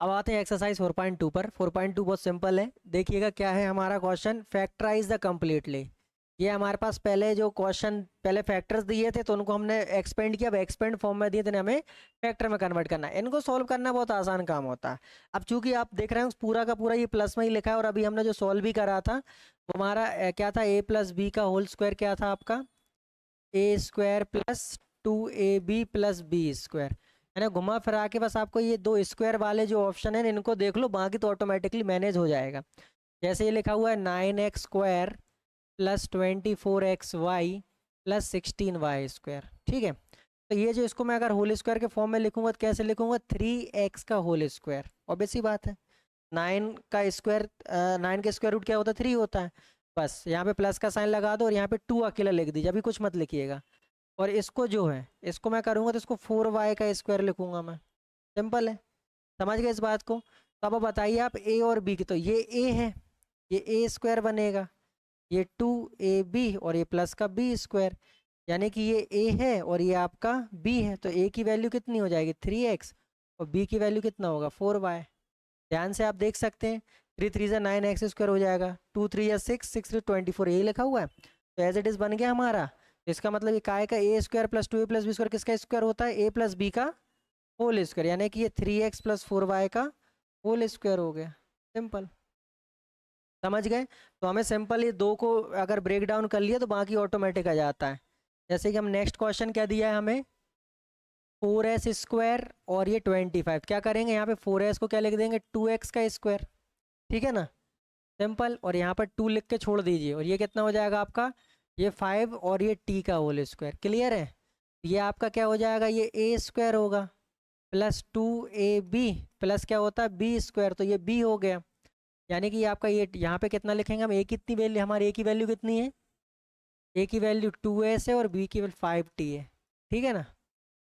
अब आते हैं एक्सरसाइज 4.2 पर। 4.2 बहुत सिंपल है, देखिएगा क्या है हमारा क्वेश्चन। Factorise the completely. ये हमारे पास पहले जो क्वेश्चन पहले फैक्टर्स दिए थे तो उनको हमने एक्सपेंड किया, अब एक्सपेंड फॉर्म में दिए थे, हमें फैक्टर में कन्वर्ट करना है। इनको सॉल्व करना बहुत आसान काम होता है। अब चूंकि आप देख रहे हैं पूरा का पूरा ये प्लस में ही लिखा है, और अभी हमने जो सॉल्व भी करा था वो हमारा क्या था, ए प्लस बी का होल स्क्वायर क्या था आपका, A square plus 2ab plus B square. है ना, घुमा फिरा के बस आपको ये दो स्क्वायर वाले जो ऑप्शन है इनको देख लो, बाकी तो ऑटोमेटिकली मैनेज हो जाएगा। जैसे ये लिखा हुआ है 9x square plus 24xy plus 16y square, ठीक है। तो ये जो इसको मैं अगर होल स्क्वायर के फॉर्म में लिखूंगा तो कैसे लिखूंगा, 3x का होल स्क्वायर। ऑब्वियस सी बात है, 9 का स्क्वायर, 9 का स्क्वायर रूट क्या होता है, 3 होता है। बस यहाँ पे प्लस का साइन लगा दो और यहाँ पे 2 अकेला लिख दीजिए, अभी कुछ मत लिखिएगा। और इसको जो है इसको मैं करूँगा तो इसको 4y का स्क्वायर लिखूंगा मैं। सिंपल है, समझ गए इस बात को। तो अब बताइए आप ए और बी की, तो ये ए है, ये ए स्क्वायर बनेगा, ये 2ab और ये प्लस का बी स्क्वायर, यानी कि ये ए है और ये आपका बी है। तो ए की वैल्यू कितनी हो जाएगी 3x, और बी की वैल्यू कितना होगा 4y। ध्यान से आप देख सकते हैं, 3 3 जा 9x स्क्वायर हो जाएगा, 2 3 या 6 6 3 24, यही लिखा हुआ है। तो एज इट इज बन गया हमारा। इसका मतलब ये काय का A square plus 2a plus B square किसका स्क्वायर होता है, ए प्लस बी का होल स्क्वायर, यानी कि ये 3x प्लस 4y का होल स्क्वायर हो गया। सिंपल, समझ गए। तो हमें सिंपल ये दो को अगर ब्रेक डाउन कर लिया तो बाकी ऑटोमेटिक आ जाता है। जैसे कि हम नेक्स्ट क्वेश्चन क्या दिया है हमें, 4s स्क्वायर और ये 25, क्या करेंगे यहाँ पे 4s को क्या लिख देंगे 2x का स्क्वायर, ठीक है ना, सिंपल। और यहाँ पर 2 लिख के छोड़ दीजिए, और ये कितना हो जाएगा आपका, ये 5 और ये t का होल स्क्वायर। क्लियर है, ये आपका क्या हो जाएगा, ये a स्क्वायर होगा प्लस 2ab प्लस क्या होता है b स्क्वायर, तो ये b हो गया। यानी कि ये आपका ये यहाँ पे कितना लिखेंगे हम, a कितनी वैल्यू, हमारे a की वैल्यू कितनी है, a की वैल्यू 2s है और b की वैल्यू 5t है, ठीक है ना।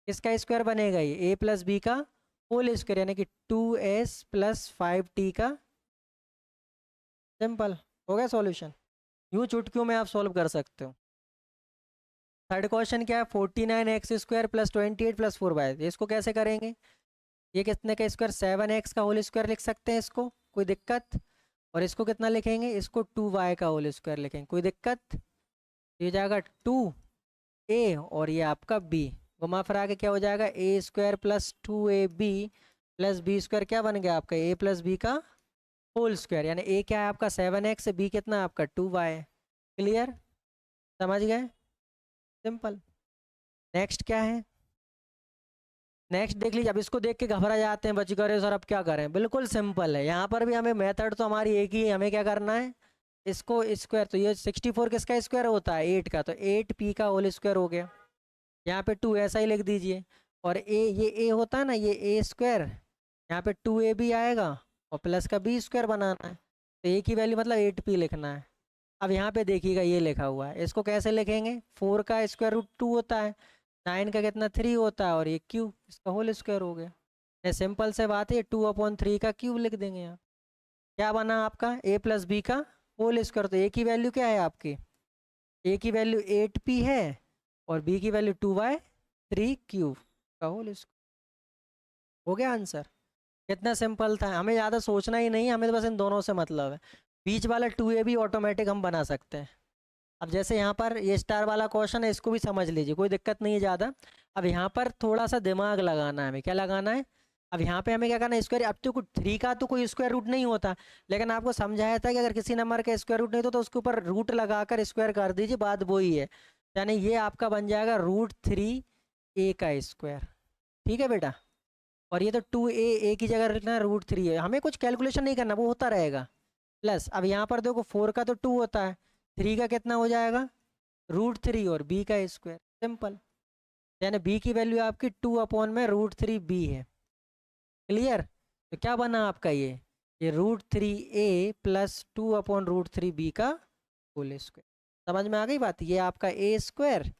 इसका स्क्वायर बनेगा ये a प्लस बी का होल स्क्वायर, यानी कि 2s प्लस 5t का। सिंपल, हो गया सॉल्यूशन। यूं चुटकियों में आप सॉल्व कर सकते हो। थर्ड क्वेश्चन क्या है, 49x square plus 28 plus 4y, इसको कैसे करेंगे, ये कितने का स्क्वायर 7x का होल स्क्वायर लिख सकते हैं इसको, कोई दिक्कत। और इसको कितना लिखेंगे, इसको 2y का होल स्क्वायर लिखेंगे, कोई दिक्कत। ये जाएगा 2a और ये आपका b, घुमा फिरा के क्या हो जाएगा, a square plus 2ab plus B square, क्या बन गया आपका a प्लस बी का होल स्क्वायर, यानी a क्या है आपका 7x, b कितना है आपका 2y। क्लियर, समझ गए, सिंपल। नेक्स्ट क्या है, नेक्स्ट देख लीजिए। अब इसको देख के घबरा जाते हैं बच्चे, करे सर अब क्या करें, बिल्कुल सिंपल है। यहाँ पर भी हमें मेथड तो हमारी एक ही है, हमें क्या करना है, इसको स्क्वायर, तो ये 64 किसका स्क्वायर होता है 8 का, तो 8p का होल स्क्वायर हो गया। यहाँ पे 2 ऐसा ही लिख दीजिए, और ये a होता है ना, ये a स्क्वायर, यहाँ पे 2ab आएगा और प्लस का b स्क्वायर बनाना है, तो a की वैल्यू मतलब 8p लिखना है। अब यहाँ पे देखिएगा ये लिखा हुआ है, इसको कैसे लिखेंगे, 4 का स्क्वायर रूट 2 होता है, 9 का कितना 3 होता है, और ये क्यूब इसका होल स्क्वायर हो गया। ये सिंपल से बात है, 2/3 का क्यूब लिख देंगे यहाँ। क्या बना आपका a प्लस बी का होल स्क्वायर, तो a की वैल्यू क्या है आपकी, a की वैल्यू 8p है और b की वैल्यू 2/3 क्यूब का होल स्क्वायर। हो गया आंसर। कितना सिंपल था, हमें ज़्यादा सोचना ही नहीं, हमें तो बस इन दोनों से मतलब है। बीच वाला 2a भी ऑटोमेटिक हम बना सकते हैं। अब जैसे यहाँ पर ये स्टार वाला क्वेश्चन है, इसको भी समझ लीजिए, कोई दिक्कत नहीं है ज़्यादा। अब यहाँ पर थोड़ा सा दिमाग लगाना है हमें, क्या लगाना है, अब यहाँ पे हमें क्या करना है, स्क्वायर, अब तो कुछ 3 का तो कोई स्क्वायर रूट नहीं होता, लेकिन आपको समझाया था कि अगर किसी नंबर का स्क्वायर रूट नहीं तो उसके ऊपर रूट लगाकर स्क्वायर कर दीजिए, बात वही है। यानी ये आपका बन जाएगा √3a का स्क्वायर, ठीक है बेटा। और ये तो 2a की जगह रखना √3 है, हमें कुछ कैलकुलेशन नहीं करना, वो होता रहेगा। प्लस अब यहाँ पर देखो 4 का तो 2 होता है, 3 का कितना हो जाएगा √3 और b का स्क्वायर, सिंपल। यानी b की वैल्यू आपकी 2/√3b है। क्लियर, तो क्या बना आपका ये √3a प्लस 2/√3b का होल स्क्वायर। समझ में आ गई बात, ये आपका a स्क्वायर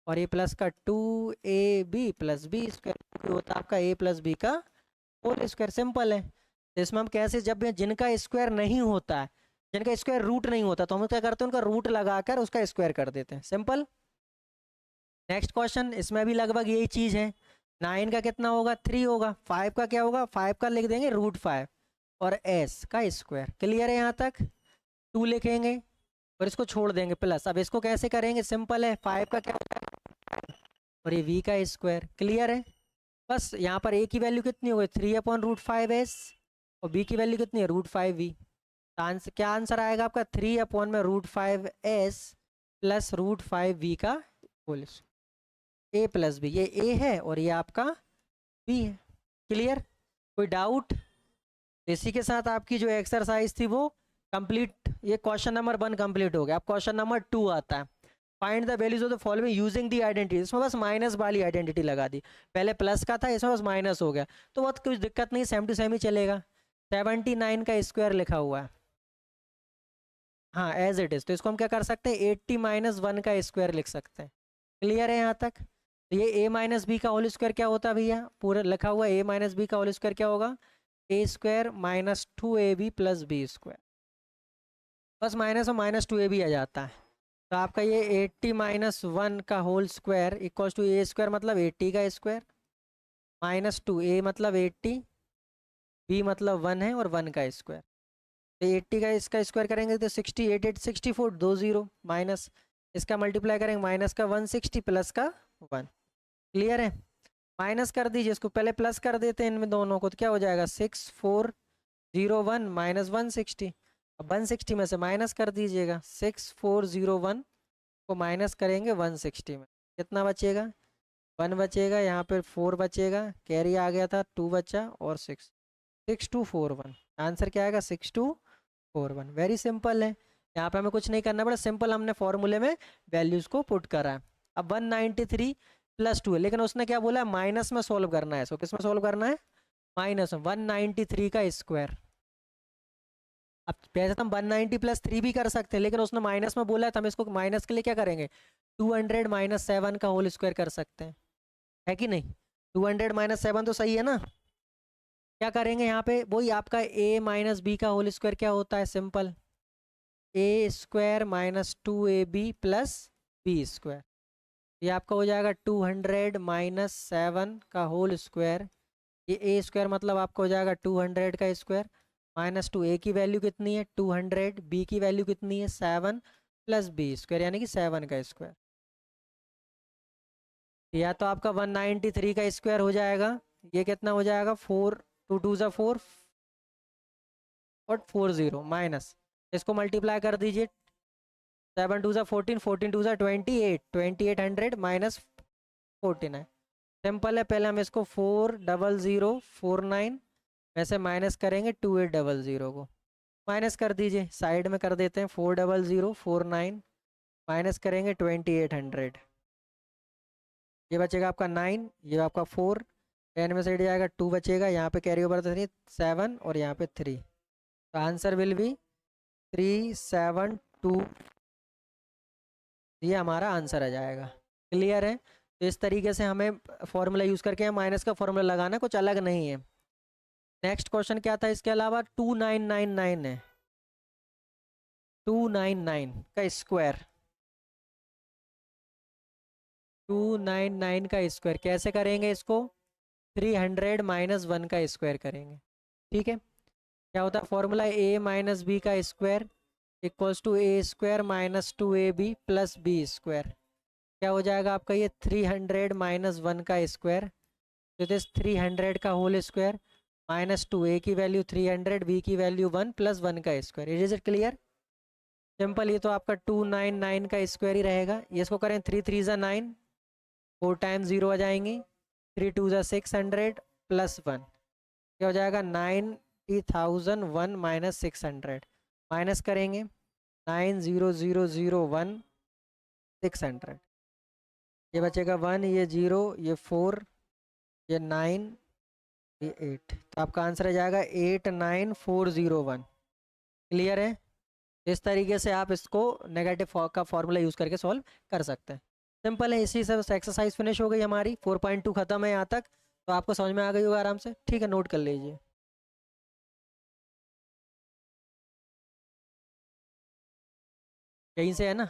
और ये प्लस का 2ab प्लस b स्क्वायर होता है आपका a प्लस b का होल स्क्वायर। सिंपल है। तो इसमें हम कैसे, जब जिनका स्क्वायर नहीं होता है, जिनका स्क्वायर रूट नहीं होता, तो हम क्या करते हैं उनका रूट लगाकर उसका स्क्वायर कर देते हैं, सिंपल। नेक्स्ट क्वेश्चन, इसमें भी लगभग यही चीज़ है। 9 का कितना होगा 3 होगा, 5 का क्या होगा 5 का लिख देंगे √5 और s का स्क्वायर। क्लियर है यहाँ तक? 2 लिखेंगे और इसको छोड़ देंगे प्लस। अब इसको कैसे करेंगे, सिंपल है, 5 का क्या होगा और ये v का स्क्वायर। क्लियर है? बस यहाँ पर a की वैल्यू कितनी हो गई 3/√5s और b की वैल्यू कितनी है √5v। आंसर क्या आंसर आएगा आपका 3/√5s प्लस √5v का होल a प्लस b। ये a है और ये आपका b है। क्लियर? कोई डाउट? इसी के साथ आपकी जो एक्सरसाइज थी वो कंप्लीट, ये क्वेश्चन नंबर 1 कंप्लीट हो गया। अब क्वेश्चन नंबर 2 आता है, find the values of the following using the identity. इसमें बस माइनस वाली आइडेंटिटी लगा दी, पहले प्लस का था इसमें बस माइनस हो गया, तो बहुत कुछ दिक्कत नहीं, सेम टू सेम ही चलेगा। 79 का स्क्वायर लिखा हुआ है, हाँ एज इट इज, तो इसको हम क्या कर सकते हैं 80 - 1 का स्क्वायर लिख सकते हैं। क्लियर है यहाँ तक? तो ये a - b का होल स्क्वायर क्या होता है भैया, पूरा लिखा हुआ है a - b का होल स्क्वायर क्या होगा a² - 2ab + b स्क्वायर। बस माइनस और -2ab आ जाता है, तो आपका ये 80 - 1 का whole square equals to a² मतलब 80 का स्क्वायर -2 a मतलब 80, b मतलब 1 है और 1 का स्क्वायर। तो 80 का इसका स्क्वायर करेंगे तो 60, 8 8 64, 2 0 माइनस इसका मल्टीप्लाई करेंगे माइनस का 160 प्लस का 1। क्लियर है? माइनस कर दीजिए इसको, पहले प्लस कर देते हैं इनमें दोनों को, तो क्या हो जाएगा 6401 - 160। अब 160 में से माइनस कर दीजिएगा, 6401 को माइनस करेंगे 160 में, कितना बचेगा 1 बचेगा, यहाँ पर 4 बचेगा, कैरी आ गया था 2 बचा और 6241। आंसर क्या आएगा 6241। वेरी सिंपल है, यहाँ पे हमें कुछ नहीं करना पड़ा, सिंपल हमने फॉर्मूले में वैल्यूज को पुट करा है। अब 193 + 2 है, लेकिन उसने क्या बोला है माइनस में सोल्व करना है, इसको किस में सोल्व करना है माइनस में। 193 का स्क्वायर, अब वैसे तो हम 190 + 3 भी कर सकते हैं, लेकिन उसने माइनस में बोला है तो हम इसको माइनस के लिए क्या करेंगे 200 - 7 का होल स्क्वायर कर सकते हैं, है कि नहीं? 200 - 7 तो सही है ना? क्या करेंगे यहाँ पे वही आपका a - b का होल स्क्वायर क्या होता है, simple a² - 2ab + b square. ये आपका हो जाएगा 200 - 7 का होल स्क्वायर, ये a² मतलब आपका हो जाएगा 200 का स्क्वायर -2 a की वैल्यू कितनी है 200, b की वैल्यू कितनी है 7 + b स्क्वायर यानी कि 7 का स्क्वायर। या तो आपका 193 का स्क्वायर हो जाएगा, ये कितना हो जाएगा 4 2 2 ज़ा 4 और 40 माइनस इसको मल्टीप्लाई कर दीजिए, 7 2 ज़ा 14, 14 2 ज़ा 28, 2800 - 49। सिंपल है, पहले हम इसको 40049 वैसे माइनस करेंगे 2800 को, माइनस कर दीजिए साइड में कर देते हैं 40049 माइनस करेंगे 2800, ये बचेगा आपका 9, ये आपका 4, 10 में से हट जाएगा 2 बचेगा, यहाँ पे कैरी ओवर 3 7 और यहाँ पे 3, तो आंसर विल बी 372, ये हमारा आंसर आ जाएगा। क्लियर है? तो इस तरीके से हमें फॉर्मूला यूज़ करके माइनस का फॉर्मूला लगाना, कुछ अलग नहीं है। नेक्स्ट क्वेश्चन क्या था इसके अलावा 2999 है, 299 का स्क्वायर, 299 का स्क्वायर कैसे करेंगे इसको 300 - 1 का स्क्वायर करेंगे। ठीक है, क्या होता है फॉर्मूला a - b का square equals to a² - 2ab + b square. क्या हो जाएगा आपका ये 300 - 1 का स्क्वायर, तो दिस 300 का होल स्क्वायर -2 a की वैल्यू 300, b की वैल्यू 1 + 1 का square. Is it clear? Simple, ये तो आपका 299 का स्क्वायर ही रहेगा, ये इसको करें 3 3 ज़ा 9, 4 टाइम्स 0 आ जाएंगी, 3 2 ज़ा 600 + 1, क्या हो जाएगा 90,001 - 600, माइनस करेंगे 90001 600, ये बचेगा 1, ये 0, ये 4, ये 9, ये 8, तो आपका आंसर आ जाएगा 89401। क्लियर है? इस तरीके से आप इसको नेगेटिव का फॉर्मूला यूज़ करके सॉल्व कर सकते हैं। सिंपल है, इसी से एक्सरसाइज फिनिश हो गई हमारी, 4.2 खत्म है यहाँ तक, तो आपको समझ में आ गई होगा आराम से। ठीक है, नोट कर लीजिए। यहीं से है ना?